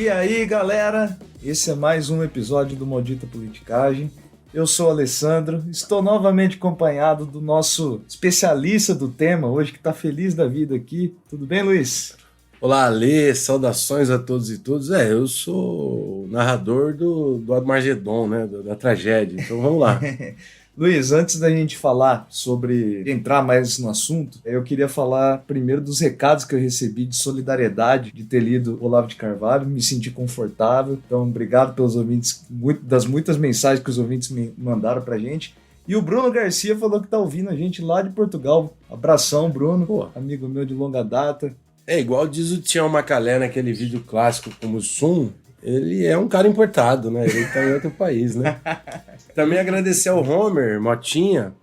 E aí, galera, esse é mais um episódio do Maldita Politicagem. Eu sou o Alessandro, estou novamente acompanhado do nosso especialista do tema hoje, que está feliz da vida aqui. Tudo bem, Luiz? Olá, Alê, saudações a todos e todas. Eu sou o narrador do Armagedon, né, da tragédia, então vamos lá. Luiz, antes da gente falar sobre entrar mais no assunto, eu queria falar primeiro dos recados que eu recebi de solidariedade de ter lido Olavo de Carvalho, me senti confortável, então obrigado pelos ouvintes, das muitas mensagens que os ouvintes me mandaram pra gente. E o Bruno Garcia falou que tá ouvindo a gente lá de Portugal. Abração, Bruno, amigo meu de longa data. É igual diz o Tião Macalé naquele vídeo clássico como Sum, ele é um cara importado, né? Ele tá em outro país, né? Também agradecer ao Homer Motinha,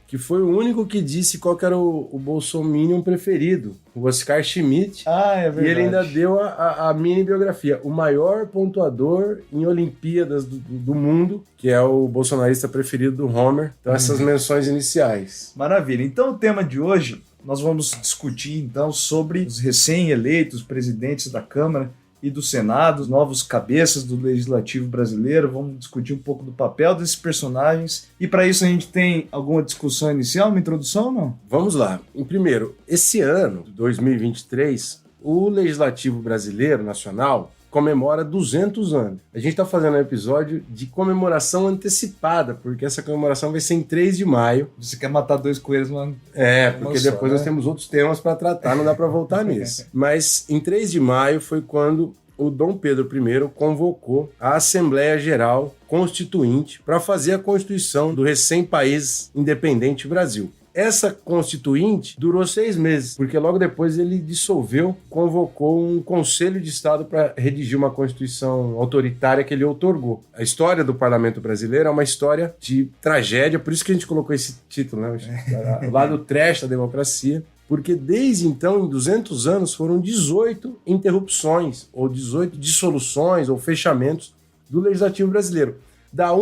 que foi o único que disse qual que era o bolsominion preferido, o Oscar Schmidt. É verdade. E ele ainda deu a mini biografia, o maior pontuador em Olimpíadas do mundo, que é o bolsonarista preferido do Homer. Então essas menções iniciais. Maravilha. Então o tema de hoje, nós vamos discutir então sobre os recém-eleitos presidentes da Câmara e do Senado, os novos cabeças do Legislativo brasileiro. Vamos discutir um pouco do papel desses personagens. E para isso a gente tem alguma discussão inicial, uma introdução ou não? Vamos lá. Em primeiro, esse ano, 2023, o Legislativo Brasileiro Nacional comemora 200 anos. A gente está fazendo um episódio de comemoração antecipada, porque essa comemoração vai ser em 3 de maio. Você quer matar 2 coelhos, mano? Porque depois nós temos outros temas para tratar, não dá para voltar nisso. Mas em 3 de maio foi quando o Dom Pedro I convocou a Assembleia Geral Constituinte para fazer a Constituição do recém-país independente Brasil. Essa constituinte durou 6 meses, porque logo depois ele dissolveu, convocou um Conselho de Estado para redigir uma Constituição autoritária que ele outorgou. A história do parlamento brasileiro é uma história de tragédia, por isso que a gente colocou esse título, né? O lado trash da democracia, porque desde então, em 200 anos, foram 18 interrupções, ou 18 dissoluções, ou fechamentos do Legislativo brasileiro. Dá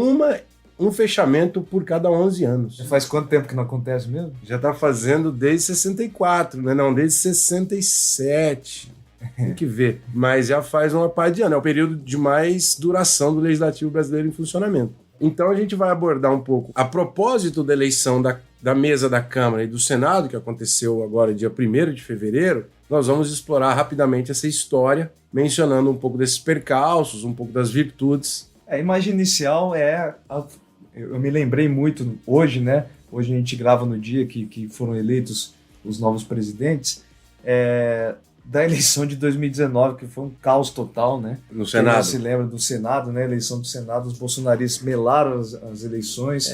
um fechamento por cada 11 anos. Já faz quanto tempo que não acontece mesmo? Já está fazendo desde 64, né? Não, desde 67. Tem que ver. Mas já faz uma par de anos. É o período de mais duração do Legislativo brasileiro em funcionamento. Então a gente vai abordar um pouco, a propósito da eleição da mesa da Câmara e do Senado, que aconteceu agora dia 1º de fevereiro, nós vamos explorar rapidamente essa história, mencionando um pouco desses percalços, um pouco das virtudes. A imagem inicial eu me lembrei muito hoje, né? Hoje a gente grava no dia que foram eleitos os novos presidentes, da eleição de 2019, que foi um caos total, né? No Senado. Quem não se lembra do Senado, né? A eleição do Senado, os bolsonaristas melaram as eleições.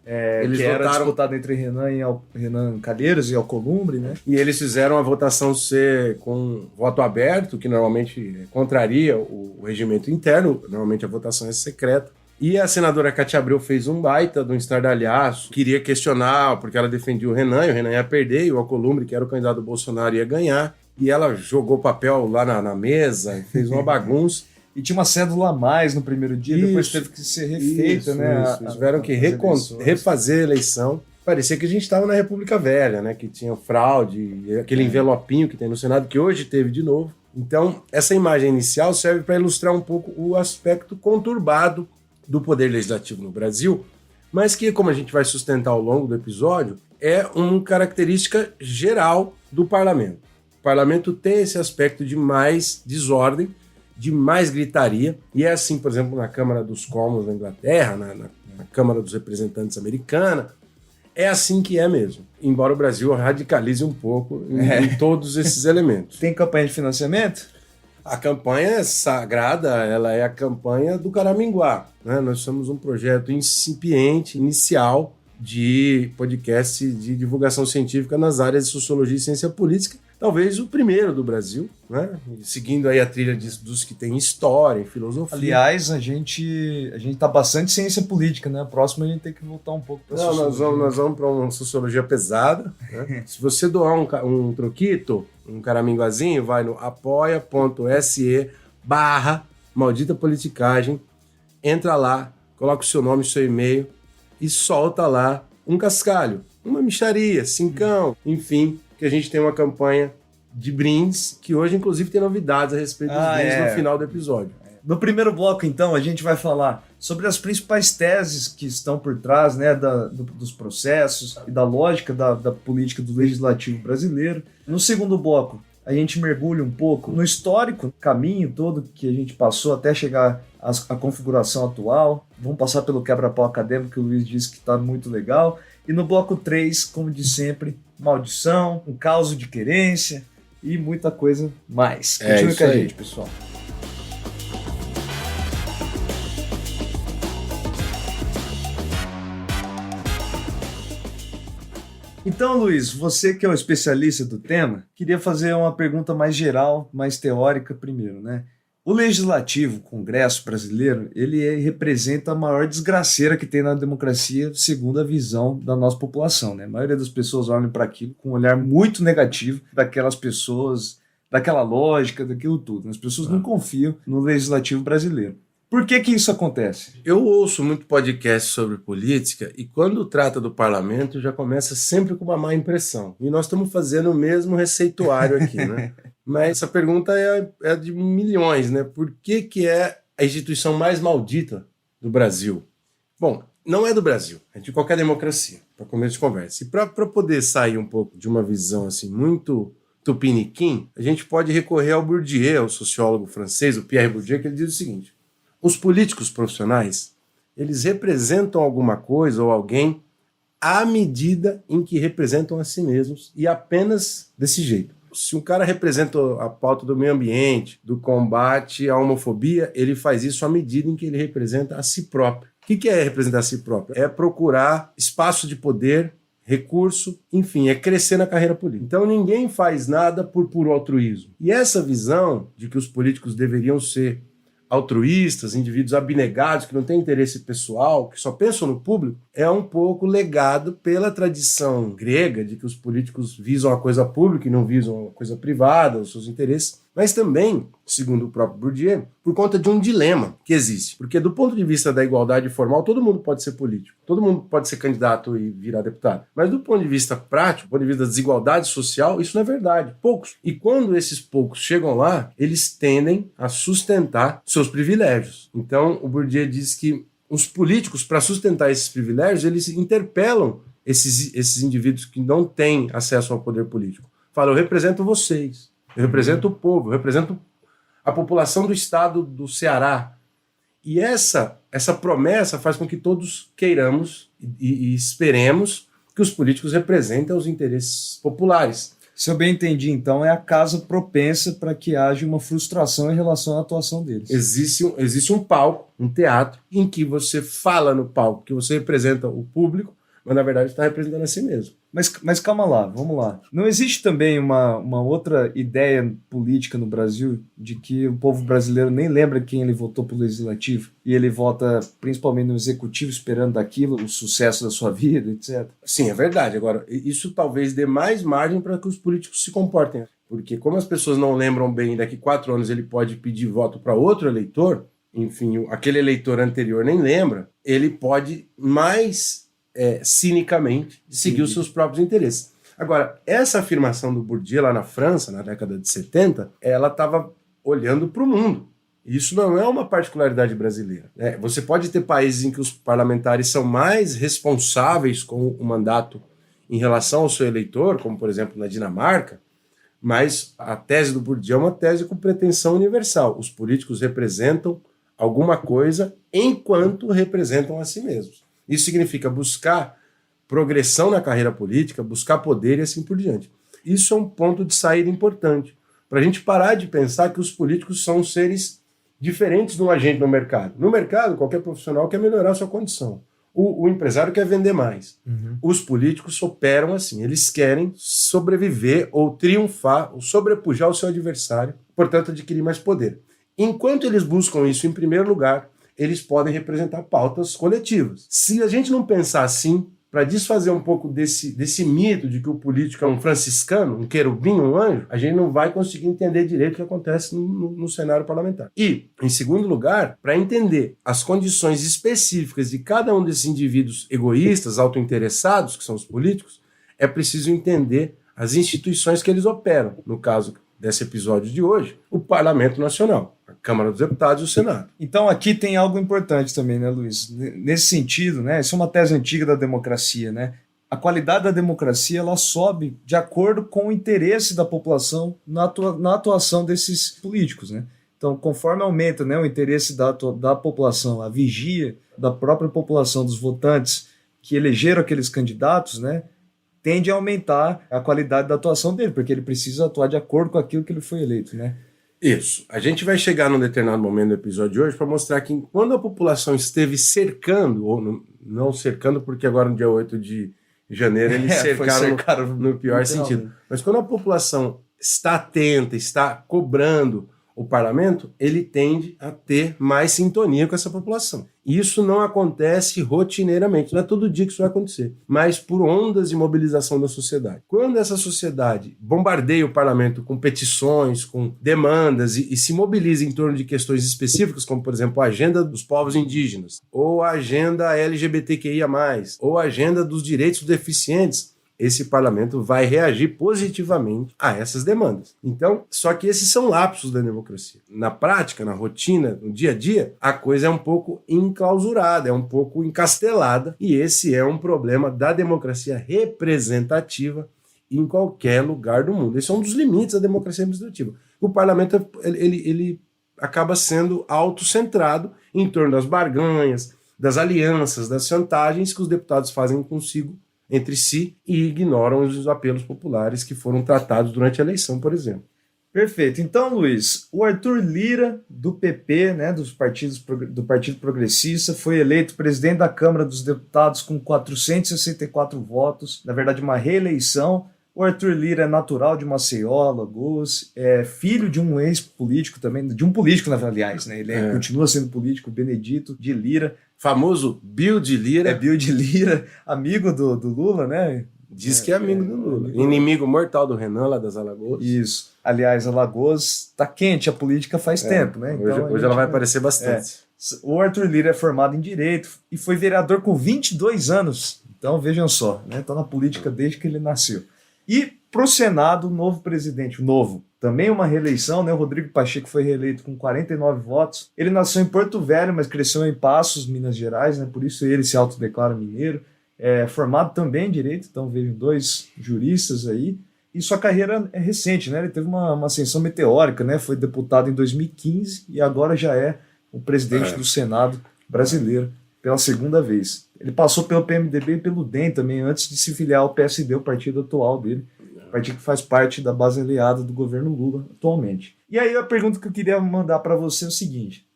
Eles que era votaram... disputado entre Renan Calheiros e Alcolumbre, né? E eles fizeram a votação ser com voto aberto, que normalmente contraria o regimento interno, normalmente a votação é secreta. E a senadora Cátia Abreu fez um baita de um estardalhaço, queria questionar, porque ela defendia o Renan ia perder, e o Alcolumbre, que era o candidato do Bolsonaro, ia ganhar. E ela jogou papel lá na mesa, fez uma bagunça. E tinha uma cédula a mais no primeiro dia, depois teve que ser refeita, né? Eles tiveram que refazer a eleição. Parecia que a gente estava na República Velha, né? Que tinha fraude, aquele envelopinho que tem no Senado, que hoje teve de novo. Então, essa imagem inicial serve para ilustrar um pouco o aspecto conturbado do poder legislativo no Brasil, mas que, como a gente vai sustentar ao longo do episódio, é uma característica geral do parlamento. O parlamento tem esse aspecto de mais desordem, de mais gritaria, e é assim, por exemplo, na Câmara dos Comuns na Inglaterra, na Câmara dos Representantes americana, é assim que é mesmo, embora o Brasil radicalize um pouco em todos esses elementos. Tem campanha de financiamento? A campanha sagrada, ela é a campanha do Caraminguá, né? Nós somos um projeto incipiente, inicial, de podcast de divulgação científica nas áreas de sociologia e ciência política, talvez o primeiro do Brasil, né? Seguindo aí a trilha dos que tem história e filosofia. Aliás, a gente tá bastante ciência política, né? Próximo a gente tem que voltar um pouco para sociologia. Nós vamos para uma sociologia pesada, né? Se você doar um troquito, um caraminguazinho, vai no apoia.se/maldita politicagem, entra lá, coloca o seu nome e seu e-mail e solta lá um cascalho, uma mixaria, cincão, enfim, que a gente tem uma campanha de brindes, que hoje, inclusive, tem novidades a respeito dos brindes no final do episódio. No primeiro bloco, então, a gente vai falar sobre as principais teses que estão por trás, né, dos processos e da lógica da política do legislativo brasileiro. No segundo bloco, a gente mergulha um pouco no histórico, caminho todo que a gente passou até chegar à configuração atual. Vamos passar pelo quebra-pau acadêmico, que o Luiz disse que está muito legal. E no bloco 3, como de sempre, maldição, um caos de querência e muita coisa mais. Continue com a gente, pessoal. Então, Luiz, você que é o especialista do tema, queria fazer uma pergunta mais geral, mais teórica primeiro, né? O Legislativo, o Congresso brasileiro, ele representa a maior desgraceira que tem na democracia, segundo a visão da nossa população, né? A maioria das pessoas olham para aquilo com um olhar muito negativo daquelas pessoas, daquela lógica, daquilo tudo. As pessoas não confiam no Legislativo brasileiro. Por que isso acontece? Eu ouço muito podcast sobre política e quando trata do parlamento já começa sempre com uma má impressão. E nós estamos fazendo o mesmo receituário aqui, né? Mas essa pergunta é de milhões, né? Por que é a instituição mais maldita do Brasil? Bom, não é do Brasil, é de qualquer democracia, para começo de conversa. E para poder sair um pouco de uma visão assim muito tupiniquim, a gente pode recorrer ao Bourdieu, o sociólogo francês, o Pierre Bourdieu, que ele diz o seguinte: os políticos profissionais, eles representam alguma coisa ou alguém à medida em que representam a si mesmos e apenas desse jeito. Se um cara representa a pauta do meio ambiente, do combate à homofobia, ele faz isso à medida em que ele representa a si próprio. O que é representar a si próprio? É procurar espaço de poder, recurso, enfim, é crescer na carreira política. Então ninguém faz nada por puro altruísmo. E essa visão de que os políticos deveriam ser altruístas, indivíduos abnegados, que não têm interesse pessoal, que só pensam no público, é um pouco legado pela tradição grega de que os políticos visam a coisa pública e não visam a coisa privada, os seus interesses, mas também, segundo o próprio Bourdieu, por conta de um dilema que existe. Porque do ponto de vista da igualdade formal, todo mundo pode ser político, todo mundo pode ser candidato e virar deputado. Mas do ponto de vista prático, do ponto de vista da desigualdade social, isso não é verdade. Poucos. E quando esses poucos chegam lá, eles tendem a sustentar seus privilégios. Então, o Bourdieu diz que os políticos, para sustentar esses privilégios, eles interpelam esses indivíduos que não têm acesso ao poder político. Falam: eu represento vocês. Eu represento o povo, eu represento a população do estado do Ceará. E essa promessa faz com que todos queiramos e esperemos que os políticos representem os interesses populares. Se eu bem entendi, então, é a casa propensa para que haja uma frustração em relação à atuação deles. Existe um palco, um teatro, em que você fala no palco que você representa o público, mas na verdade está representando a si mesmo. Mas calma lá, vamos lá. Não existe também uma outra ideia política no Brasil de que o povo brasileiro nem lembra quem ele votou para o legislativo e ele vota principalmente no executivo esperando daquilo o sucesso da sua vida, etc. Sim, é verdade. Agora, isso talvez dê mais margem para que os políticos se comportem. Porque como as pessoas não lembram bem, daqui 4 anos ele pode pedir voto para outro eleitor, enfim, aquele eleitor anterior nem lembra, ele pode mais cinicamente seguir os seus próprios interesses. Agora, essa afirmação do Bourdieu lá na França, na década de 70, ela estava olhando para o mundo. Isso não é uma particularidade brasileira. Você pode ter países em que os parlamentares são mais responsáveis com o mandato em relação ao seu eleitor, como por exemplo na Dinamarca, mas a tese do Bourdieu é uma tese com pretensão universal. Os políticos representam alguma coisa enquanto representam a si mesmos. Isso significa buscar progressão na carreira política, buscar poder e assim por diante. Isso é um ponto de saída importante, para a gente parar de pensar que os políticos são seres diferentes de um agente no mercado. No mercado, qualquer profissional quer melhorar a sua condição. O empresário quer vender mais. Uhum. Os políticos operam assim, eles querem sobreviver ou triunfar, ou sobrepujar o seu adversário, portanto adquirir mais poder. Enquanto eles buscam isso em primeiro lugar, eles podem representar pautas coletivas. Se a gente não pensar assim, para desfazer um pouco desse mito de que o político é um franciscano, um querubim, um anjo, a gente não vai conseguir entender direito o que acontece no cenário parlamentar. E, em segundo lugar, para entender as condições específicas de cada um desses indivíduos egoístas, autointeressados, que são os políticos, é preciso entender as instituições que eles operam. No caso desse episódio de hoje, o Parlamento Nacional, a Câmara dos Deputados e o Senado. Então aqui tem algo importante também, né, Luiz? Nesse sentido, né, isso é uma tese antiga da democracia, né? A qualidade da democracia ela sobe de acordo com o interesse da população na atuação desses políticos, né? Então, conforme aumenta, né, o interesse da população, a vigia da própria população, dos votantes que elegeram aqueles candidatos, né, tende a aumentar a qualidade da atuação dele, porque ele precisa atuar de acordo com aquilo que ele foi eleito, né? Isso. A gente vai chegar num determinado momento do episódio de hoje para mostrar que quando a população esteve cercando, ou não cercando, porque agora no dia 8 de janeiro eles cercaram no pior sentido, mas quando a população está atenta, está cobrando o parlamento, ele tende a ter mais sintonia com essa população. Isso não acontece rotineiramente, não é todo dia que isso vai acontecer, mas por ondas de mobilização da sociedade. Quando essa sociedade bombardeia o parlamento com petições, com demandas e se mobiliza em torno de questões específicas, como, por exemplo, a agenda dos povos indígenas, ou a agenda LGBTQIA+, ou a agenda dos direitos dos deficientes, esse parlamento vai reagir positivamente a essas demandas. Então, só que esses são lapsos da democracia. Na prática, na rotina, no dia a dia, a coisa é um pouco enclausurada, é um pouco encastelada, e esse é um problema da democracia representativa em qualquer lugar do mundo. Esse é um dos limites da democracia representativa. O parlamento ele acaba sendo autocentrado em torno das barganhas, das alianças, das chantagens que os deputados fazem consigo entre si e ignoram os apelos populares que foram tratados durante a eleição, por exemplo. Perfeito. Então, Luiz, o Arthur Lira, do PP, né, do Partido Progressista, foi eleito presidente da Câmara dos Deputados com 464 votos, na verdade uma reeleição. O Arthur Lira é natural de Maceió, Alagoas, é filho de um ex-político também, de um político, aliás, né? Ele continua sendo político, Benedito de Lira. Famoso Bill de Lira. É Bill de Lira, amigo do Lula, né? Diz que é amigo do Lula. Inimigo mortal do Renan, lá das Alagoas. Isso. Aliás, Alagoas tá quente a política faz tempo, né? Então, hoje ela vai aparecer bastante. O Arthur Lira é formado em Direito e foi vereador com 22 anos. Então, vejam só, né? Tá na política desde que ele nasceu. E pro Senado, o novo presidente, também uma reeleição, né? O Rodrigo Pacheco foi reeleito com 49 votos. Ele nasceu em Porto Velho, mas cresceu em Passos, Minas Gerais, né? Por isso ele se autodeclara mineiro. É formado também em Direito, então vejam, 2 juristas aí. E sua carreira é recente, né? Ele teve uma ascensão meteórica, né? Foi deputado em 2015 e agora já é o presidente do Senado brasileiro pela segunda vez. Ele passou pelo PMDB e pelo DEM também, antes de se filiar ao PSD, o partido atual dele. Partido que faz parte da base aliada do governo Lula atualmente. E aí a pergunta que eu queria mandar para você é o seguinte: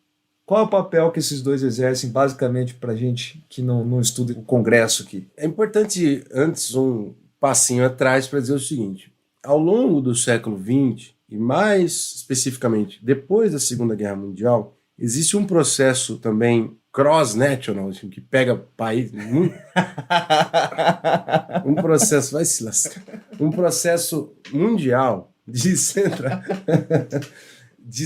qual é o papel que esses dois exercem basicamente para gente que não estuda o Congresso aqui? É importante, antes, um passinho atrás para dizer o seguinte: ao longo do século XX, e mais especificamente depois da Segunda Guerra Mundial, existe um processo também cross-national, que pega país... um processo... Vai se lascar. Um processo mundial de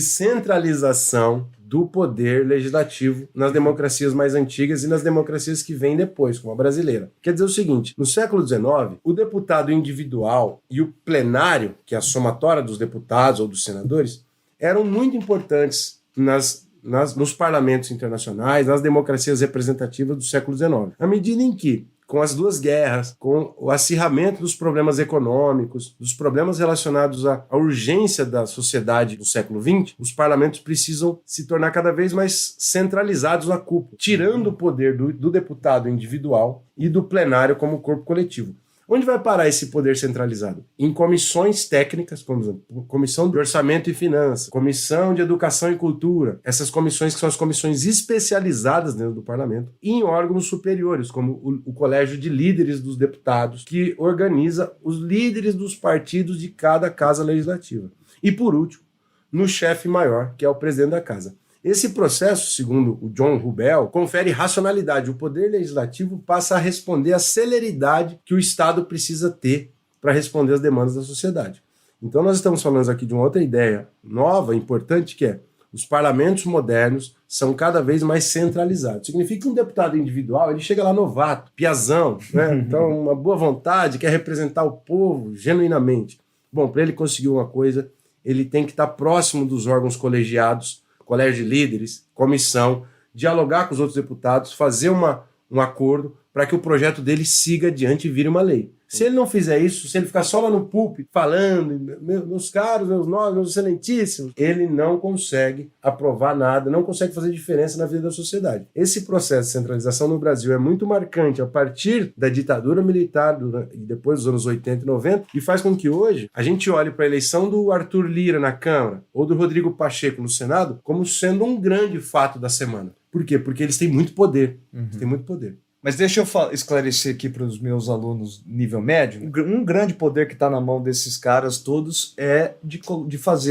centralização do poder legislativo nas democracias mais antigas e nas democracias que vêm depois, como a brasileira. Quer dizer o seguinte: no século XIX, o deputado individual e o plenário, que é a somatória dos deputados ou dos senadores, eram muito importantes nos parlamentos internacionais, nas democracias representativas do século XIX. À medida em que, com as 2 guerras, com o acirramento dos problemas econômicos, dos problemas relacionados à urgência da sociedade do século XX, os parlamentos precisam se tornar cada vez mais centralizados na cúpula, tirando o poder do deputado individual e do plenário como corpo coletivo. Onde vai parar esse poder centralizado? Em comissões técnicas, como, por exemplo, Comissão de Orçamento e Finanças, Comissão de Educação e Cultura, essas comissões que são as comissões especializadas dentro do parlamento, e em órgãos superiores, como o Colégio de Líderes dos Deputados, que organiza os líderes dos partidos de cada casa legislativa. E, por último, no chefe maior, que é o presidente da casa. Esse processo, segundo o John Rubel, confere racionalidade. O poder legislativo passa a responder à celeridade que o Estado precisa ter para responder às demandas da sociedade. Então nós estamos falando aqui de uma outra ideia nova, importante, que é: os parlamentos modernos são cada vez mais centralizados. Significa que um deputado individual, ele chega lá novato, piazão, né? Então uma boa vontade, quer representar o povo genuinamente. Bom, para ele conseguir uma coisa, ele tem que estar próximo dos órgãos colegiados, colégio de líderes, comissão, dialogar com os outros deputados, fazer um acordo para que o projeto dele siga adiante e vire uma lei. Se ele não fizer isso, se ele ficar só lá no púlpito falando, meus caros, meus nobres, meus excelentíssimos, ele não consegue aprovar nada, não consegue fazer diferença na vida da sociedade. Esse processo de centralização no Brasil é muito marcante a partir da ditadura militar e depois dos anos 80 e 90 e faz com que hoje a gente olhe para a eleição do Arthur Lira na Câmara ou do Rodrigo Pacheco no Senado como sendo um grande fato da semana. Por quê? Porque eles têm muito poder. Eles têm muito poder. Mas deixa eu esclarecer aqui para os meus alunos nível médio. Um grande poder que está na mão desses caras todos é de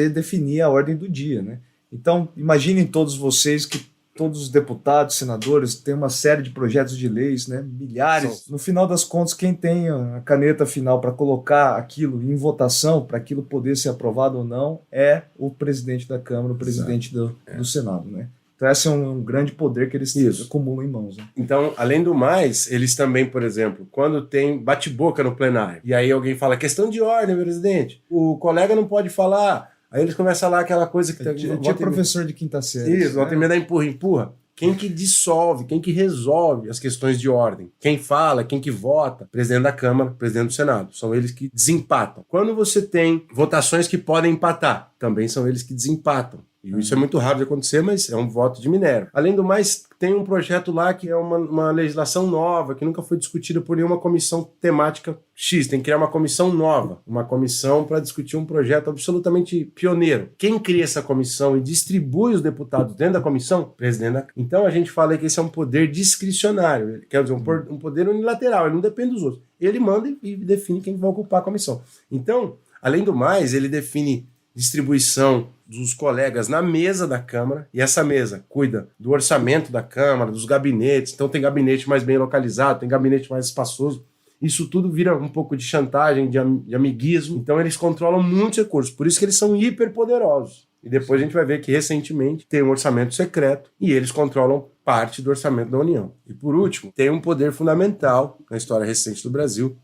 definir a ordem do dia, né? Então, imaginem todos vocês que todos os deputados, senadores, têm uma série de projetos de leis, né? Milhares. No final das contas, quem tem a caneta final para colocar aquilo em votação, para aquilo poder ser aprovado ou não, é o presidente da Câmara, o presidente do Senado, né? Então esse é um grande poder que eles acumulam em mãos. Né? Então, além do mais, eles também, por exemplo, quando tem bate-boca no plenário, e aí alguém fala, questão de ordem, presidente, o colega não pode falar, aí eles começam lá aquela coisa que... Tinha professor de quinta série. Isso, volta e meia empurra. Quem que dissolve, quem que resolve as questões de ordem? Quem fala, quem que vota? Presidente da Câmara, presidente do Senado. São eles que desempatam. Quando você tem votações que podem empatar, também são eles que desempatam. E isso é muito raro de acontecer, mas é um voto de minério. Além do mais, tem um projeto lá que é uma legislação nova, que nunca foi discutida por nenhuma comissão temática X. Tem que criar uma comissão nova, uma comissão para discutir um projeto absolutamente pioneiro. Quem cria essa comissão e distribui os deputados dentro da comissão? Presidente da... Então a gente fala que esse é um poder discricionário, quer dizer, um poder unilateral, ele não depende dos outros. Ele manda e define quem vai ocupar a comissão. Então, além do mais, ele define distribuição dos colegas na mesa da Câmara, e essa mesa cuida do orçamento da Câmara, dos gabinetes, então tem gabinete mais bem localizado, tem gabinete mais espaçoso, isso tudo vira um pouco de chantagem, de amiguismo, então eles controlam muitos recursos, por isso que eles são hiperpoderosos. E depois a gente vai ver que recentemente tem um orçamento secreto e eles controlam parte do orçamento da União. E por último, tem um poder fundamental na história recente do Brasil,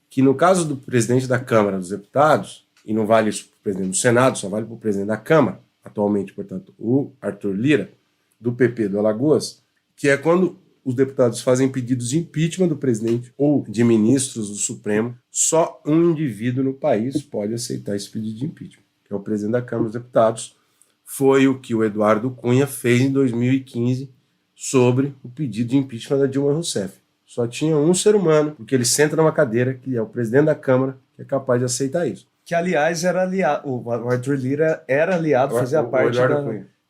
que no caso do presidente da Câmara dos Deputados, e não vale isso para o presidente do Senado, só vale para o presidente da Câmara, atualmente, portanto, o Arthur Lira, do PP do Alagoas, que é quando os deputados fazem pedidos de impeachment do presidente ou de ministros do Supremo, só um indivíduo no país pode aceitar esse pedido de impeachment, que é o presidente da Câmara dos Deputados. Foi o que o Eduardo Cunha fez em 2015 sobre o pedido de impeachment da Dilma Rousseff. Só tinha um ser humano, porque ele senta numa cadeira, que é o presidente da Câmara, que é capaz de aceitar isso. Que, aliás, era aliado, o Arthur Lira era aliado, fazia parte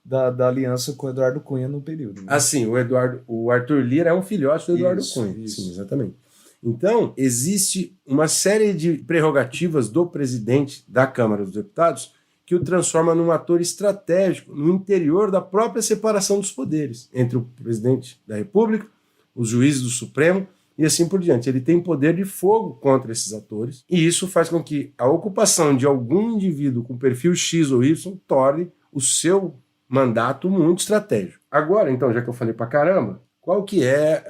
da aliança com o Eduardo Cunha no período. Né? Assim, o Arthur Lira é um filhote do Eduardo Cunha. Isso. Sim, exatamente. Então, existe uma série de prerrogativas do presidente da Câmara dos Deputados que o transforma num ator estratégico no interior da própria separação dos poderes entre o presidente da República, os juízes do Supremo e assim por diante. Ele tem poder de fogo contra esses atores e isso faz com que a ocupação de algum indivíduo com perfil X ou Y torne o seu mandato muito estratégico. Agora, então, já que eu falei pra caramba, qual que é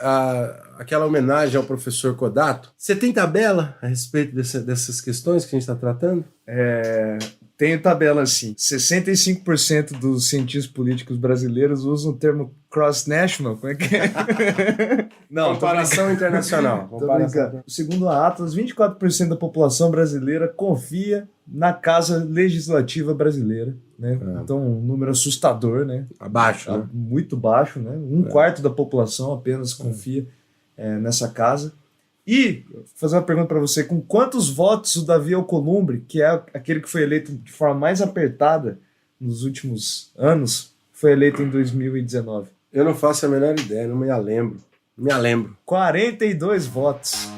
aquela homenagem ao professor Kodato? Você tem tabela a respeito dessas questões que a gente está tratando? Tenho tabela assim. 65% dos cientistas políticos brasileiros usam o termo cross-national. Como é que é? Não, comparação internacional. Segundo a Atlas, 24% da população brasileira confia na Casa Legislativa brasileira. Né? Então, um número assustador, né? Abaixo, né? Muito baixo, né? Um quarto da população apenas confia nessa casa. E, vou fazer uma pergunta para você, com quantos votos o Davi Alcolumbre, que é aquele que foi eleito de forma mais apertada nos últimos anos, foi eleito em 2019? Eu não faço a menor ideia, não me lembro. 42 votos.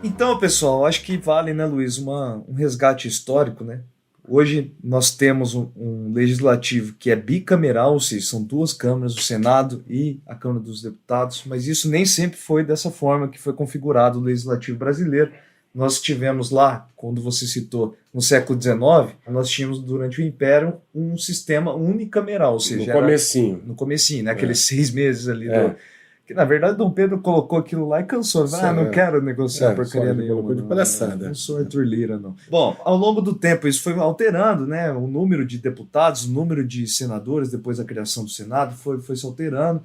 Então, pessoal, acho que vale, né, Luiz, um resgate histórico, né? Hoje nós temos um legislativo que é bicameral, ou seja, são duas câmaras, o Senado e a Câmara dos Deputados, mas isso nem sempre foi dessa forma que foi configurado o legislativo brasileiro. Nós tivemos lá, quando você citou, no século XIX, nós tínhamos durante o Império um sistema unicameral, ou seja, no comecinho, né? Aqueles 6 meses ali que na verdade Dom Pedro colocou aquilo lá e cansou. Não quero negociar porcaria nenhuma. De palhaçada. Não sou Arthur Lira, não. Bom, ao longo do tempo isso foi alterando, né? O número de deputados, o número de senadores, depois da criação do Senado, foi se alterando.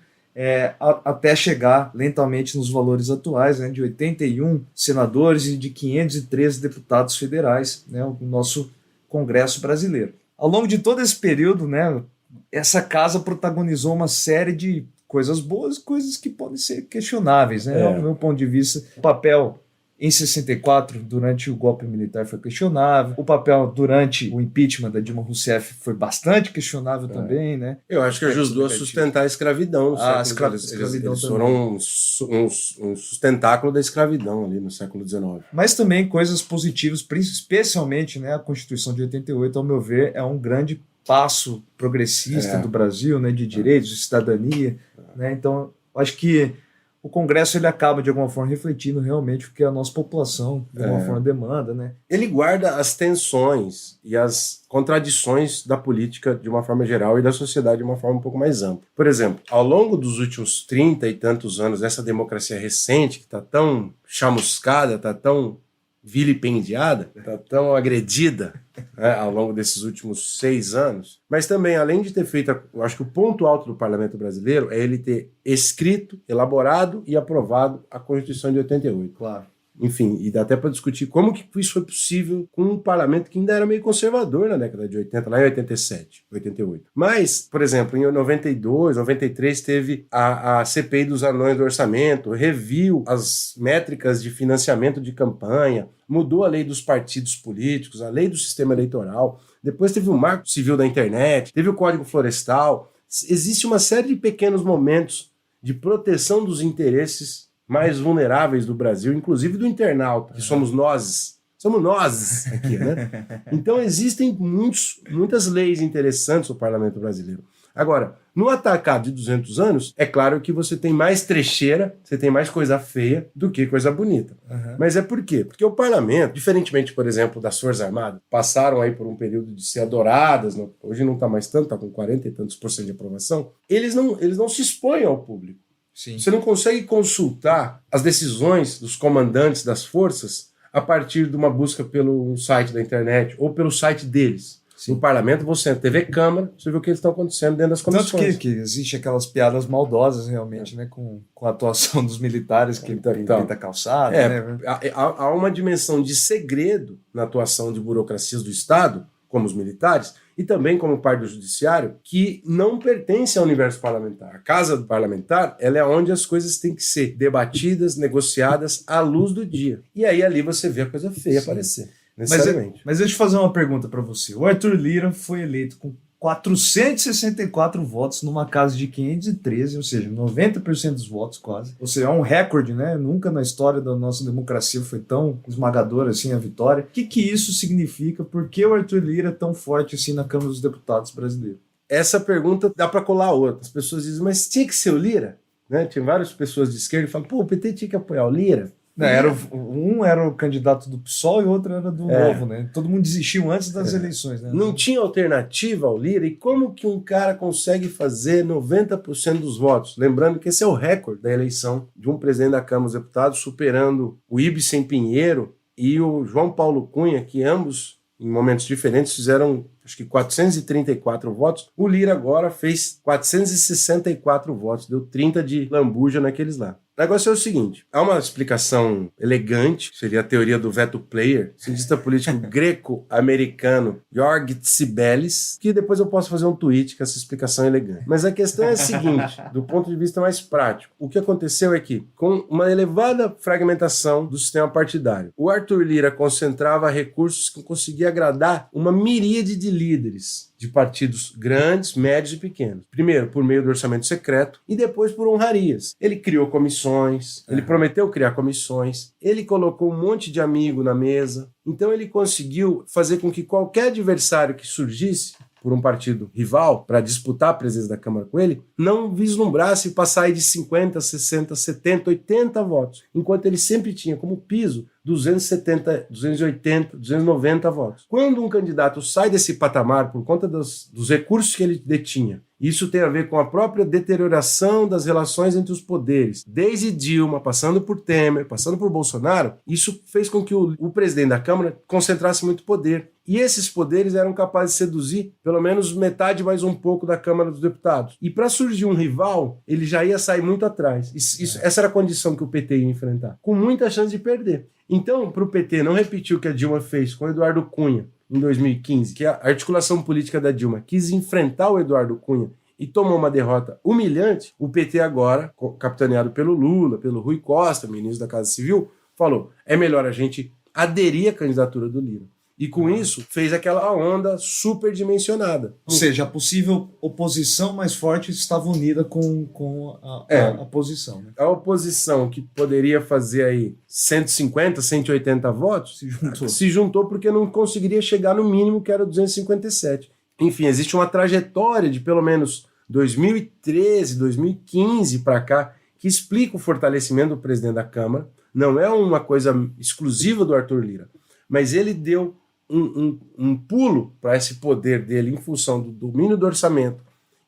Até chegar lentamente nos valores atuais, né, de 81 senadores e de 513 deputados federais, né, o nosso Congresso brasileiro. Ao longo de todo esse período, né, essa casa protagonizou uma série de coisas boas e coisas que podem ser questionáveis. Né? Do meu ponto de vista, o papel em 64, durante o golpe militar, foi questionável. O papel durante o impeachment da Dilma Rousseff foi bastante questionável também, né? Eu acho que ajudou a sustentar a escravidão. A escravidão eles foram um sustentáculo da escravidão ali no século XIX. Mas também coisas positivas, especialmente, né, a Constituição de 88, ao meu ver, é um grande passo progressista do Brasil, né, de direitos, de cidadania. Né? Então, acho que o Congresso ele acaba, de alguma forma, refletindo realmente o que a nossa população, de alguma forma, demanda. Né? Ele guarda as tensões e as contradições da política de uma forma geral e da sociedade de uma forma um pouco mais ampla. Por exemplo, ao longo dos últimos 30 e tantos anos dessa democracia recente, que está tão chamuscada, está tão vilipendiada, está tão agredida, né, ao longo desses últimos 6 anos, mas também, além de ter feito, eu acho que o ponto alto do parlamento brasileiro é ele ter escrito, elaborado e aprovado a Constituição de 88. Claro. Enfim, e dá até para discutir como que isso foi possível com um parlamento que ainda era meio conservador na década de 80, lá em 87, 88. Mas, por exemplo, em 92, 93, teve a CPI dos anões do orçamento, reviu as métricas de financiamento de campanha, mudou a lei dos partidos políticos, a lei do sistema eleitoral, depois teve o Marco Civil da Internet, teve o Código Florestal. Existe uma série de pequenos momentos de proteção dos interesses mais vulneráveis do Brasil, inclusive do internauta, que somos nós. Somos nós aqui, né? Então existem muitas leis interessantes no parlamento brasileiro. Agora, no atacado de 200 anos, é claro que você tem mais trecheira, você tem mais coisa feia do que coisa bonita. Mas é por quê? Porque o parlamento, diferentemente, por exemplo, das Forças Armadas, passaram aí por um período de ser adoradas, hoje não está mais tanto, está com 40 e tantos % de aprovação, eles não se expõem ao público. Sim. Você não consegue consultar as decisões dos comandantes das forças a partir de uma busca pelo site da internet ou pelo site deles. Sim. No parlamento, você na TV Câmara, você vê o que está acontecendo dentro das comissões. Tanto que existe aquelas piadas maldosas realmente, né, com a atuação dos militares que pinta calçada. Né? Há uma dimensão de segredo na atuação de burocracias do Estado, como os militares, e também como parte do judiciário, que não pertence ao universo parlamentar. A casa parlamentar, ela é onde as coisas têm que ser debatidas, negociadas à luz do dia. E aí ali você vê a coisa feia aparecer, necessariamente. Mas deixa eu fazer uma pergunta para você. O Arthur Lira foi eleito com 464 votos numa casa de 513, ou seja, 90% dos votos quase. Ou seja, é um recorde, né? Nunca na história da nossa democracia foi tão esmagadora assim a vitória. O que isso significa? Por que o Arthur Lira é tão forte assim na Câmara dos Deputados brasileira? Essa pergunta dá para colar outra. As pessoas dizem, mas tinha que ser o Lira? Né? Tinha várias pessoas de esquerda que falam, o PT tinha que apoiar o Lira. Um era o candidato do PSOL e o outro era do Novo, né? Todo mundo desistiu antes das eleições, né? Não tinha alternativa ao Lira, e como que um cara consegue fazer 90% dos votos? Lembrando que esse é o recorde da eleição de um presidente da Câmara dos Deputados, superando o Ibsen Pinheiro e o João Paulo Cunha, que ambos, em momentos diferentes, fizeram, acho que 434 votos. O Lira agora fez 464 votos, deu 30 de lambuja naqueles lá. O negócio é o seguinte, há uma explicação elegante, seria a teoria do veto player, cientista político greco-americano George Tsibelis, que depois eu posso fazer um tweet com essa explicação elegante. Mas a questão é a seguinte, do ponto de vista mais prático, o que aconteceu é que, com uma elevada fragmentação do sistema partidário, o Arthur Lira concentrava recursos que conseguia agradar uma miríade de líderes, de partidos grandes, médios e pequenos. Primeiro, por meio do orçamento secreto e depois por honrarias. Ele criou comissões, ele prometeu criar comissões, ele colocou um monte de amigo na mesa. Então ele conseguiu fazer com que qualquer adversário que surgisse por um partido rival para disputar a presidência da Câmara com ele, não vislumbrasse passar aí de 50, 60, 70, 80 votos, enquanto ele sempre tinha como piso 270, 280, 290 votos. Quando um candidato sai desse patamar por conta dos recursos que ele detinha, isso tem a ver com a própria deterioração das relações entre os poderes, desde Dilma, passando por Temer, passando por Bolsonaro, isso fez com que o presidente da Câmara concentrasse muito poder. E esses poderes eram capazes de seduzir pelo menos metade mais um pouco da Câmara dos Deputados. E para surgir um rival, ele já ia sair muito atrás. Essa era a condição que o PT ia enfrentar, com muita chance de perder. Então, para o PT não repetir o que a Dilma fez com o Eduardo Cunha em 2015, que a articulação política da Dilma quis enfrentar o Eduardo Cunha e tomou uma derrota humilhante, o PT agora, capitaneado pelo Lula, pelo Rui Costa, ministro da Casa Civil, falou, é melhor a gente aderir à candidatura do Lira. E com isso, fez aquela onda superdimensionada. Ou seja, a possível oposição mais forte estava unida com a posição. Né? A oposição, que poderia fazer aí 150, 180 votos, se juntou porque não conseguiria chegar no mínimo, que era 257. Enfim, existe uma trajetória de pelo menos 2013, 2015 para cá, que explica o fortalecimento do presidente da Câmara. Não é uma coisa exclusiva do Arthur Lira, mas ele deu um pulo para esse poder dele em função do domínio do orçamento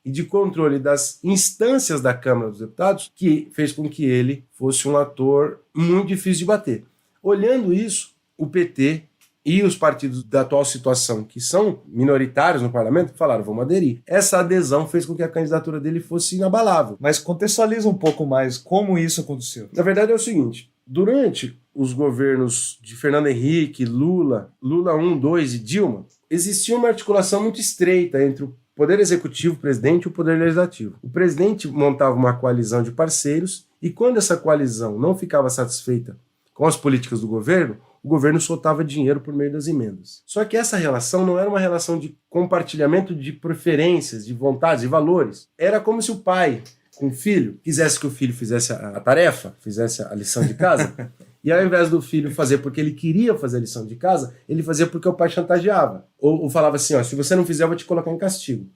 e de controle das instâncias da Câmara dos Deputados, que fez com que ele fosse um ator muito difícil de bater. Olhando isso, o PT e os partidos da atual situação, que são minoritários no parlamento, falaram, vamos aderir. Essa adesão fez com que a candidatura dele fosse inabalável. Mas contextualiza um pouco mais como isso aconteceu. Na verdade é o seguinte, durante os governos de Fernando Henrique, Lula 1, 2 e Dilma, existia uma articulação muito estreita entre o Poder Executivo, o presidente e o Poder Legislativo. O presidente montava uma coalizão de parceiros e quando essa coalizão não ficava satisfeita com as políticas do governo, o governo soltava dinheiro por meio das emendas. Só que essa relação não era uma relação de compartilhamento de preferências, de vontades, de valores. Era como se o pai com o filho quisesse que o filho fizesse a tarefa, fizesse a lição de casa, e ao invés do filho fazer porque ele queria fazer a lição de casa, ele fazia porque o pai chantageava. Ou falava assim, ó, se você não fizer, eu vou te colocar em castigo.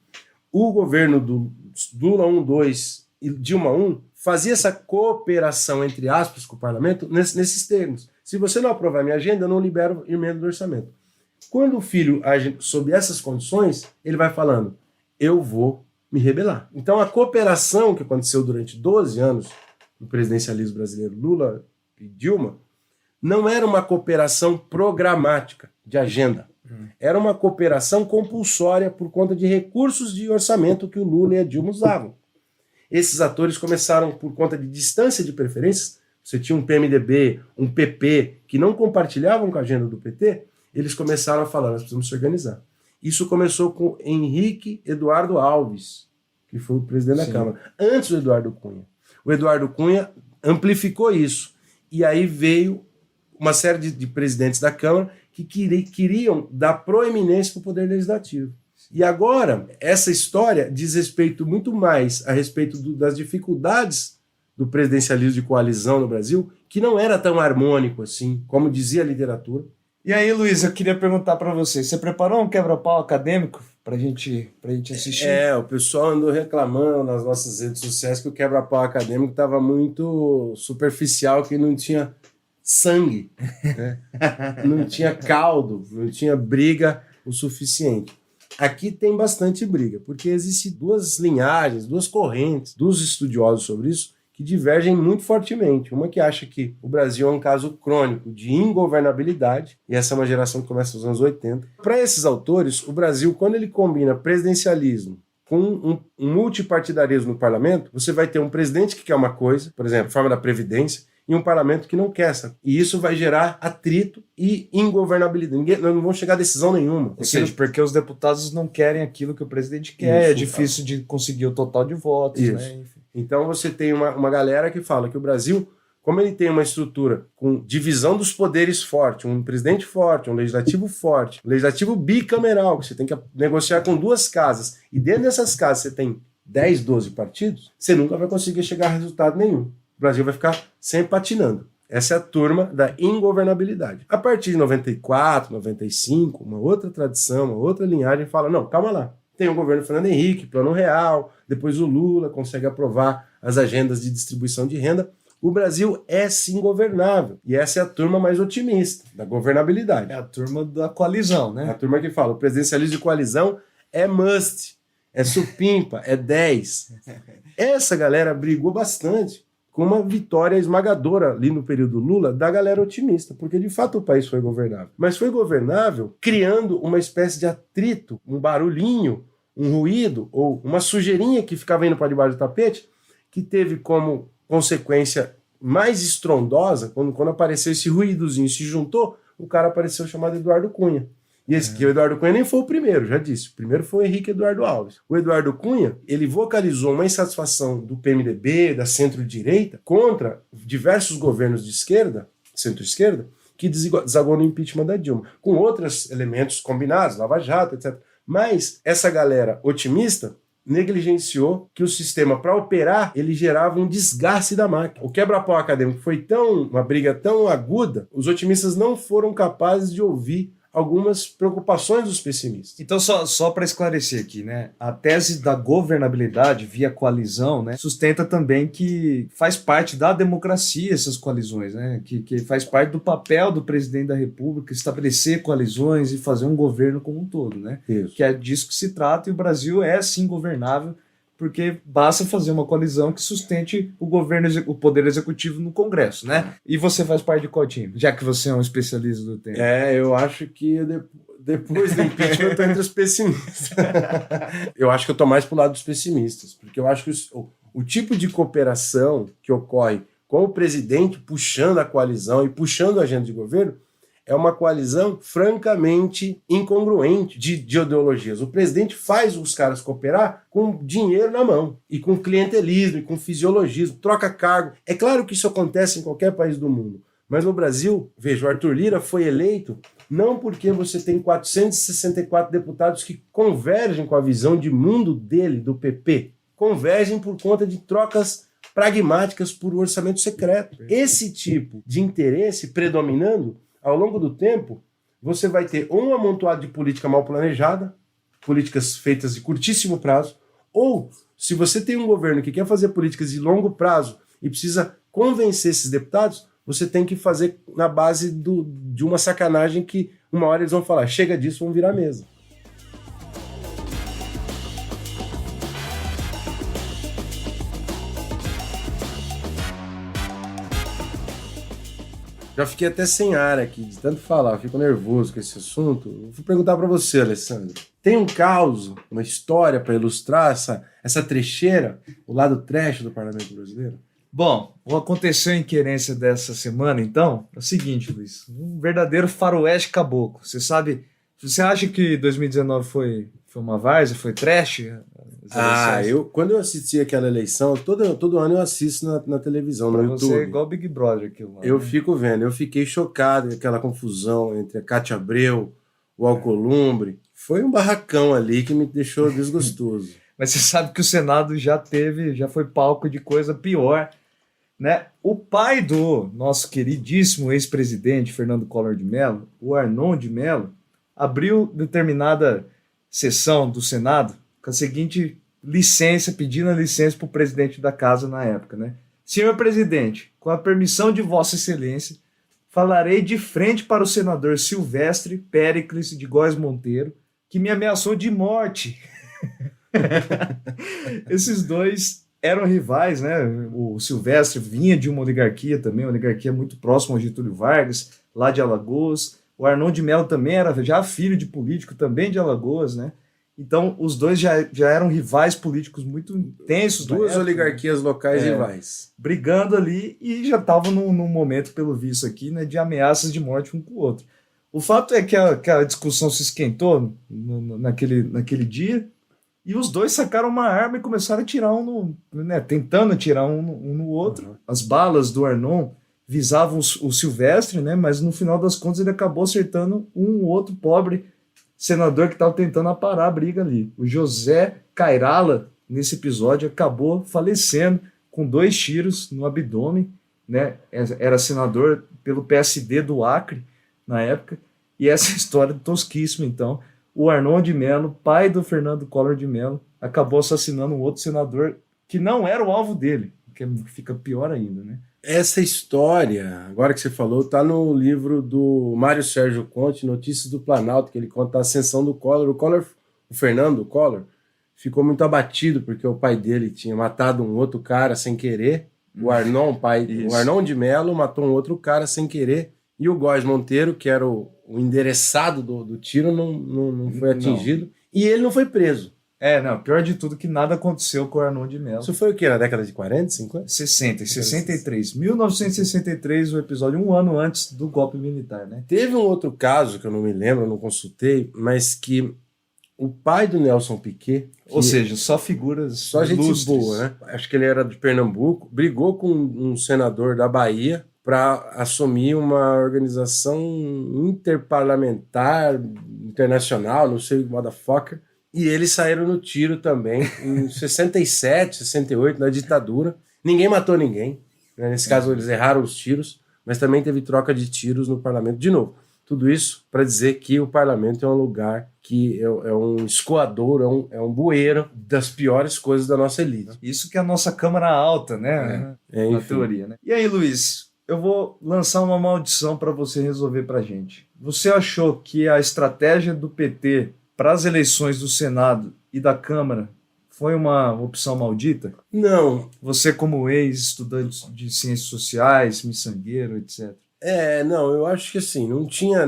O governo do Lula 1, 2 e Dilma 1 fazia essa cooperação, entre aspas, com o parlamento nesses termos. Se você não aprovar minha agenda, eu não libero emenda do orçamento. Quando o filho age sob essas condições, ele vai falando, eu vou me rebelar. Então a cooperação que aconteceu durante 12 anos no presidencialismo brasileiro, Lula e Dilma, não era uma cooperação programática de agenda. Era uma cooperação compulsória por conta de recursos de orçamento que o Lula e a Dilma usavam. Esses atores começaram por conta de distância de preferências. Você tinha um PMDB, um PP, que não compartilhavam com a agenda do PT, eles começaram a falar, nós precisamos se organizar. Isso começou com Henrique Eduardo Alves, que foi o presidente da Câmara, antes do Eduardo Cunha. O Eduardo Cunha amplificou isso. E aí veio uma série de presidentes da Câmara que queriam dar proeminência para o Poder Legislativo. E agora, essa história diz respeito muito mais a respeito das dificuldades do presidencialismo de coalizão no Brasil, que não era tão harmônico assim, como dizia a literatura. E aí, Luiz, eu queria perguntar para você preparou um quebra-pau acadêmico pra gente assistir? O pessoal andou reclamando nas nossas redes sociais que o quebra-pau acadêmico estava muito superficial, que não tinha sangue, né? Não tinha caldo, não tinha briga o suficiente. Aqui tem bastante briga, porque existem duas linhagens, duas correntes dos estudiosos sobre isso, que divergem muito fortemente. Uma que acha que o Brasil é um caso crônico de ingovernabilidade, e essa é uma geração que começa nos anos 80. Para esses autores, o Brasil, quando ele combina presidencialismo com um multipartidarismo no parlamento, você vai ter um presidente que quer uma coisa, por exemplo, forma da Previdência, e um parlamento que não quer essa. E isso vai gerar atrito e ingovernabilidade. Nós não vamos chegar a decisão nenhuma. Ou seja, porque os deputados não querem aquilo que o presidente quer, isso, é difícil de conseguir o total de votos, né? Enfim. Então você tem uma galera que fala que o Brasil como ele tem uma estrutura com divisão dos poderes forte, um presidente forte, um legislativo forte, um legislativo bicameral, que você tem que negociar com 2 casas, e dentro dessas casas você tem 10, 12 partidos, você nunca vai conseguir chegar a resultado nenhum. O Brasil vai ficar sempre patinando. Essa é a turma da ingovernabilidade. A partir de 94, 95, uma outra tradição, uma outra linhagem fala, não, calma lá. Tem o governo Fernando Henrique, Plano Real, depois o Lula consegue aprovar as agendas de distribuição de renda. O Brasil é sim governável. E essa é a turma mais otimista, da governabilidade. É a turma da coalizão, né? É a turma que fala, o presidencialismo de coalizão é must, é supimpa, é 10. Essa galera brigou bastante com uma vitória esmagadora ali no período Lula da galera otimista, porque de fato o país foi governável. Mas foi governável criando uma espécie de atrito, um barulhinho, um ruído ou uma sujeirinha que ficava indo para debaixo do tapete, que teve como consequência mais estrondosa, quando apareceu esse ruídozinho, se juntou, o cara apareceu chamado Eduardo Cunha. E esse aqui, o Eduardo Cunha nem foi o primeiro, já disse. O primeiro foi o Henrique Eduardo Alves. O Eduardo Cunha, ele vocalizou uma insatisfação do PMDB, da centro-direita, contra diversos governos de esquerda, centro-esquerda, que desagou no impeachment da Dilma, com outros elementos combinados, Lava Jato, etc. Mas essa galera otimista negligenciou que o sistema, para operar, ele gerava um desgaste da máquina. O quebra-pau acadêmico foi uma briga tão aguda, os otimistas não foram capazes de ouvir algumas preocupações dos pessimistas. Então, só para esclarecer aqui, né? A tese da governabilidade via coalizão, né, sustenta também que faz parte da democracia essas coalizões, né? Que faz parte do papel do presidente da República estabelecer coalizões e fazer um governo como um todo, né? Isso. Que é disso que se trata, e o Brasil é sim governável, porque basta fazer uma coalizão que sustente o governo, o poder executivo no Congresso, né? E você faz parte de qual time? Já que você é um especialista do tema. Eu acho que depois do impeachment eu tô entre os pessimistas. Eu acho que eu tô mais pro lado dos pessimistas, porque eu acho que o tipo de cooperação que ocorre com o presidente puxando a coalizão e puxando a agenda de governo é uma coalizão francamente incongruente de ideologias. O presidente faz os caras cooperar com dinheiro na mão, e com clientelismo, e com fisiologismo, troca cargo. É claro que isso acontece em qualquer país do mundo, mas no Brasil, veja, o Arthur Lira foi eleito não porque você tem 464 deputados que convergem com a visão de mundo dele, do PP, convergem por conta de trocas pragmáticas por orçamento secreto. Esse tipo de interesse predominando, ao longo do tempo, você vai ter ou um amontoado de política mal planejada, políticas feitas de curtíssimo prazo, ou, se você tem um governo que quer fazer políticas de longo prazo e precisa convencer esses deputados, você tem que fazer na base de uma sacanagem que uma hora eles vão falar, chega disso, vamos virar a mesa. Já fiquei até sem ar aqui, de tanto falar, eu fico nervoso com esse assunto. Eu vou perguntar para você, Alessandro. Tem um caos, uma história para ilustrar essa trecheira, o lado trash do Parlamento Brasileiro? Bom, o aconteceu em querência dessa semana, então, é o seguinte, Luiz, um verdadeiro faroeste caboclo. Você sabe, você acha que 2019 foi uma várzea, foi trash? Quando eu assisti aquela eleição, todo ano eu assisto na televisão, no YouTube. Você é igual o Big Brother aqui, mano. Eu fico vendo, eu fiquei chocado com aquela confusão entre a Cátia Abreu, o Alcolumbre. Foi um barracão ali que me deixou desgostoso. Mas você sabe que o Senado já foi palco de coisa pior, né? O pai do nosso queridíssimo ex-presidente Fernando Collor de Mello, o Arnon de Mello, abriu determinada sessão do Senado com a seguinte licença, pedindo a licença para o presidente da casa na época, né? Senhor presidente, com a permissão de Vossa Excelência, falarei de frente para o senador Silvestre Péricles de Góes Monteiro, que me ameaçou de morte. Esses dois eram rivais, né? O Silvestre vinha de uma oligarquia também, uma oligarquia muito próxima ao Getúlio Vargas, lá de Alagoas. O Arnon de Mello também era já filho de político, também de Alagoas, né? Então, os dois já eram rivais políticos muito intensos. Duas oligarquias locais rivais. Brigando ali, e já estavam num momento, pelo visto aqui, né, de ameaças de morte um com o outro. O fato é que a discussão se esquentou naquele dia, E os dois sacaram uma arma e começaram a atirar tentando atirar um no outro. Uhum. As balas do Arnon visavam o Silvestre, né? Mas no final das contas ele acabou acertando um outro pobre senador que estava tentando parar a briga ali. O José Cairala, nesse episódio, acabou falecendo com 2 tiros no abdômen, né? Era senador pelo PSD do Acre na época. E essa história tosquíssima, então. O Arnon de Mello, pai do Fernando Collor de Mello, acabou assassinando um outro senador que não era o alvo dele, que fica pior ainda, né? Essa história, agora que você falou, está no livro do Mário Sérgio Conte, Notícias do Planalto, que ele conta a ascensão do Collor. O Fernando Collor, ficou muito abatido porque o pai dele tinha matado um outro cara sem querer. O Arnon, o Arnon de Mello, matou um outro cara sem querer. E o Góes Monteiro, que era o endereçado do tiro, não foi atingido. Não. E ele não foi preso. Pior de tudo que nada aconteceu com o Arnon de Mello. Isso foi o quê? Na década de 40, 50? 63. 1963, o episódio, um ano antes do golpe militar, né? Teve um outro caso, que eu não me lembro, não consultei, mas que o pai do Nelson Piquet... Ou seja, só figuras só gente ilustres. Boa, né? Acho que ele era de Pernambuco, brigou com um senador da Bahia para assumir uma organização interparlamentar, internacional, não sei, motherfucker. E eles saíram no tiro também, em 67, 68, na ditadura. Ninguém matou ninguém. Né? Nesse caso, eles erraram os tiros, mas também teve troca de tiros no parlamento. De novo, tudo isso para dizer que o parlamento é um lugar que é um escoador, é um bueiro das piores coisas da nossa elite. Isso que é a nossa Câmara Alta, né? Na teoria, né? E aí, Luiz, eu vou lançar uma maldição para você resolver pra gente. Você achou que a estratégia do PT para as eleições do Senado e da Câmara foi uma opção maldita? Não. Você como ex-estudante de ciências sociais, miçangueiro, etc. Não, eu acho que assim, não tinha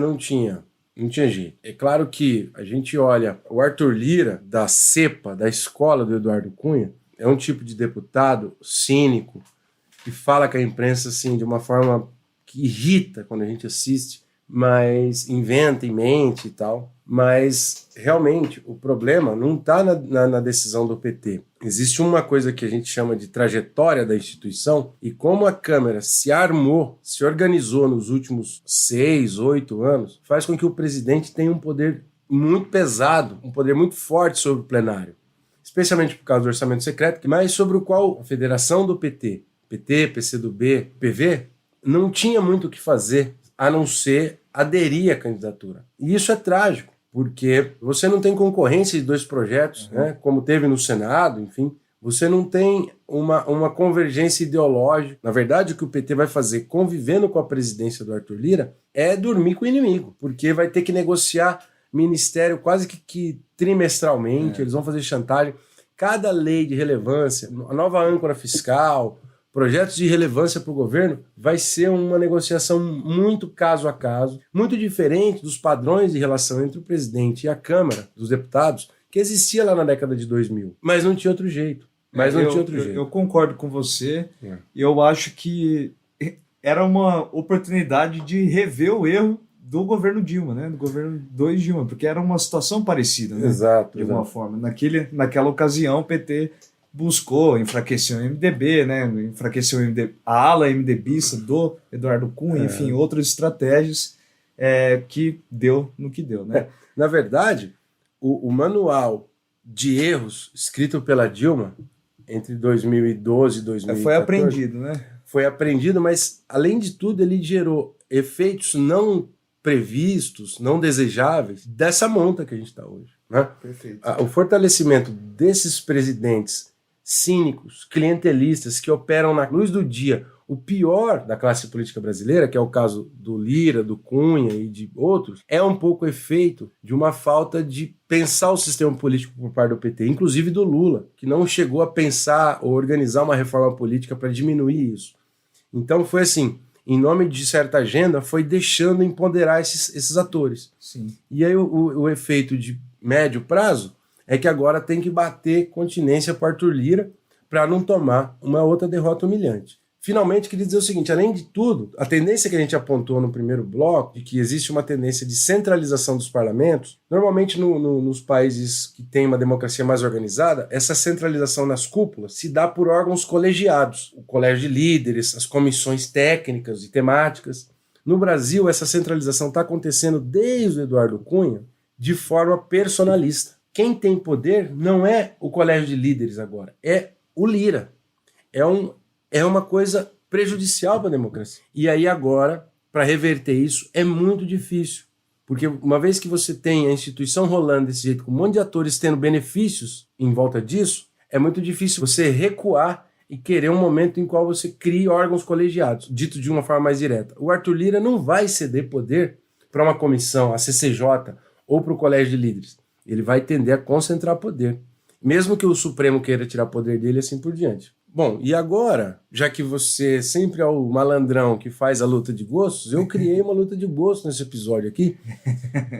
jeito. É claro que a gente olha o Arthur Lira, da cepa, da escola do Eduardo Cunha, é um tipo de deputado cínico, que fala com a imprensa assim, de uma forma que irrita quando a gente assiste, mas inventa e mente e tal. Mas, realmente, o problema não está na decisão do PT. Existe uma coisa que a gente chama de trajetória da instituição, e como a Câmara se armou, se organizou nos últimos 6, 8 anos, faz com que o presidente tenha um poder muito pesado, um poder muito forte sobre o plenário. Especialmente por causa do orçamento secreto, mas sobre o qual a federação do PT, PCdoB, PV, não tinha muito o que fazer, a não ser aderir à candidatura. E isso é trágico, porque você não tem concorrência de 2 projetos, né, como teve no Senado, enfim. Você não tem uma convergência ideológica. Na verdade, o que o PT vai fazer convivendo com a presidência do Arthur Lira é dormir com o inimigo, porque vai ter que negociar ministério quase que trimestralmente, eles vão fazer chantagem. Cada lei de relevância, a nova âncora fiscal, projetos de relevância para o governo, vai ser uma negociação muito caso a caso, muito diferente dos padrões de relação entre o presidente e a Câmara dos Deputados, que existia lá na década de 2000. Mas não tinha outro jeito. Eu concordo com você. Eu acho que era uma oportunidade de rever o erro do governo Dilma, né? Do governo 2 Dilma, porque era uma situação parecida, né? Exato. De alguma forma. Naquela ocasião, o PT buscou enfraquecer o MDB, né? Enfraqueceu a ala MDBista do Eduardo Cunha, enfim, outras estratégias que deu no que deu, né? Na verdade, o manual de erros escrito pela Dilma entre 2012 e 2014... Foi aprendido, né? Foi aprendido, mas, além de tudo, ele gerou efeitos não previstos, não desejáveis, dessa monta que a gente está hoje. Né? Perfeito. O fortalecimento desses presidentes cínicos, clientelistas, que operam na luz do dia o pior da classe política brasileira, que é o caso do Lira, do Cunha e de outros, é um pouco efeito de uma falta de pensar o sistema político por parte do PT, inclusive do Lula, que não chegou a pensar ou organizar uma reforma política para diminuir isso. Então foi assim, em nome de certa agenda, foi deixando empoderar esses atores. Sim. E aí o efeito de médio prazo é que agora tem que bater continência para Arthur Lira para não tomar uma outra derrota humilhante. finalmente, queria dizer o seguinte, além de tudo, a tendência que a gente apontou no primeiro bloco, de que existe uma tendência de centralização dos parlamentos, normalmente nos países que têm uma democracia mais organizada, essa centralização nas cúpulas se dá por órgãos colegiados, o colégio de líderes, as comissões técnicas e temáticas. No Brasil, essa centralização está acontecendo desde o Eduardo Cunha de forma personalista. Quem tem poder não é o colégio de líderes agora, é o Lira. É uma coisa prejudicial para a democracia. E aí agora, para reverter isso, é muito difícil. Porque uma vez que você tem a instituição rolando desse jeito, com um monte de atores tendo benefícios em volta disso, é muito difícil você recuar e querer um momento em qual você crie órgãos colegiados, dito de uma forma mais direta. O Arthur Lira não vai ceder poder para uma comissão, a CCJ, ou para o colégio de líderes. Ele vai tender a concentrar poder. Mesmo que o Supremo queira tirar poder dele, assim por diante. Bom, e agora, já que você sempre é o malandrão que faz a luta de gostos, eu criei uma luta de gostos nesse episódio aqui,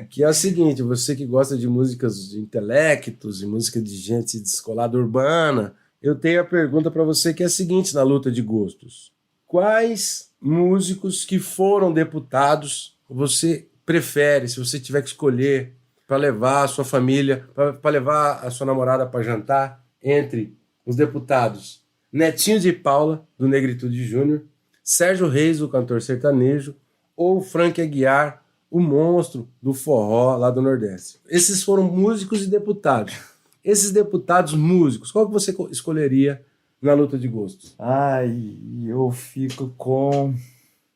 que é a seguinte, você que gosta de músicas de intelectos e música de gente descolada urbana, eu tenho a pergunta para você que é a seguinte na luta de gostos. Quais músicos que foram deputados você prefere, se você tiver que escolher, para levar a sua família, para levar a sua namorada para jantar, entre os deputados Netinho de Paula, do Negritude Júnior, Sérgio Reis, do cantor sertanejo, ou Frank Aguiar, o monstro do forró lá do Nordeste. Esses foram músicos e deputados. Esses deputados músicos, qual que você escolheria na luta de gostos? Eu fico com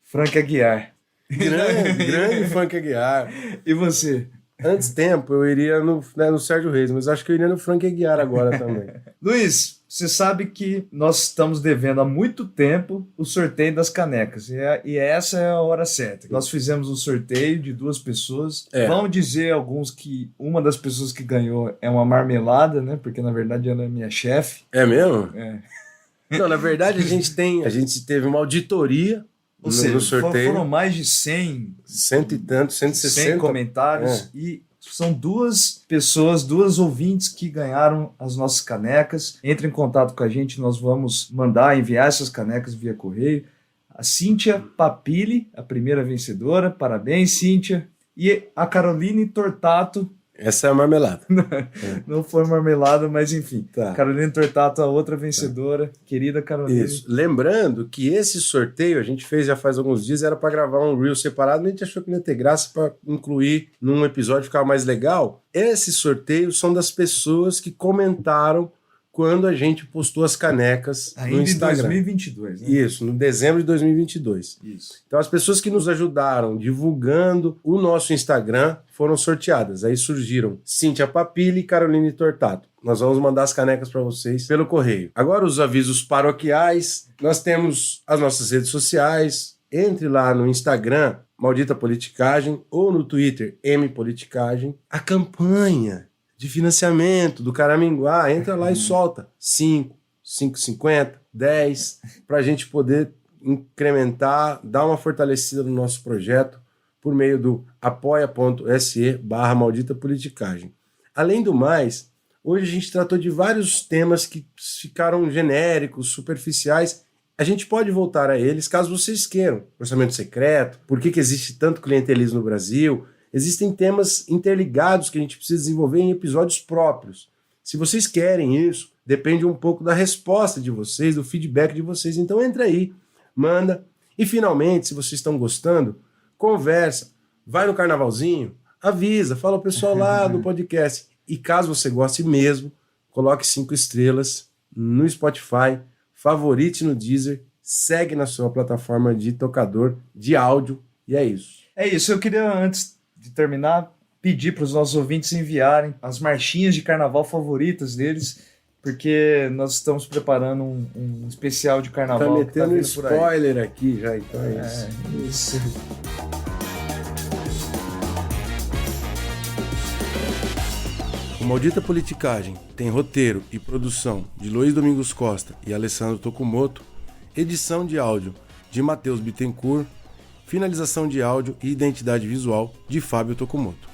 Frank Aguiar. Grande Frank Aguiar. E você? Antes tempo, eu iria no Sérgio Reis, mas acho que eu iria no Frank Aguiar agora também. Luiz, você sabe que nós estamos devendo há muito tempo o sorteio das canecas. E essa é a hora certa. Nós fizemos um sorteio de 2 pessoas. Vão dizer alguns que uma das pessoas que ganhou é uma marmelada, né? Porque na verdade ela é minha chefe. É mesmo? É. Não, na verdade a gente teve uma auditoria. Ou seja, foram mais de 100... 100 e tanto, 160. 100 comentários. E são 2 pessoas, 2 ouvintes que ganharam as nossas canecas. Entre em contato com a gente, nós vamos enviar essas canecas via correio. A Cíntia Papilli, a primeira vencedora. Parabéns, Cíntia. E a Caroline Tortato. Essa é a marmelada. Não foi marmelada, mas enfim. Tá. Caroline Tortato, a outra vencedora. Querida Caroline. Isso. Lembrando que esse sorteio a gente fez já faz alguns dias, era para gravar um reel separado, mas a gente achou que não ia ter graça para incluir num episódio, ficar mais legal. Esses sorteios são das pessoas que comentaram quando a gente postou as canecas ainda no Instagram. Em 2022, né? Isso, no dezembro de 2022. Isso. Então as pessoas que nos ajudaram divulgando o nosso Instagram foram sorteadas. Aí surgiram Cíntia Papilli e Caroline Tortato. Nós vamos mandar as canecas para vocês pelo correio. Agora os avisos paroquiais. Nós temos as nossas redes sociais. Entre lá no Instagram, Maldita Politicagem, ou no Twitter, Mpoliticagem. A campanha de financiamento do Caraminguá, entra lá e solta 5, 5,50, 10, para a gente poder incrementar, dar uma fortalecida no nosso projeto por meio do apoia.se/Maldita Politicagem. Além do mais, hoje a gente tratou de vários temas que ficaram genéricos, superficiais. A gente pode voltar a eles caso vocês queiram. Orçamento secreto, por que existe tanto clientelismo no Brasil? Existem temas interligados que a gente precisa desenvolver em episódios próprios. Se vocês querem isso, depende um pouco da resposta de vocês, do feedback de vocês. Então entra aí, manda. E finalmente, se vocês estão gostando, conversa, vai no carnavalzinho, avisa, fala ao pessoal lá do podcast. E caso você goste mesmo, coloque 5 estrelas no Spotify, favorite no Deezer, segue na sua plataforma de tocador de áudio. E é isso. É isso, eu queria antes de terminar, pedir para os nossos ouvintes enviarem as marchinhas de carnaval favoritas deles, porque nós estamos preparando um especial de carnaval. Tá metendo spoiler aqui já, então é isso. O Maldita Politicagem tem roteiro e produção de Luiz Domingos Costa e Alessandro Tokumoto, edição de áudio de Matheus Bittencourt, finalização de áudio e identidade visual de Fábio Tokumoto.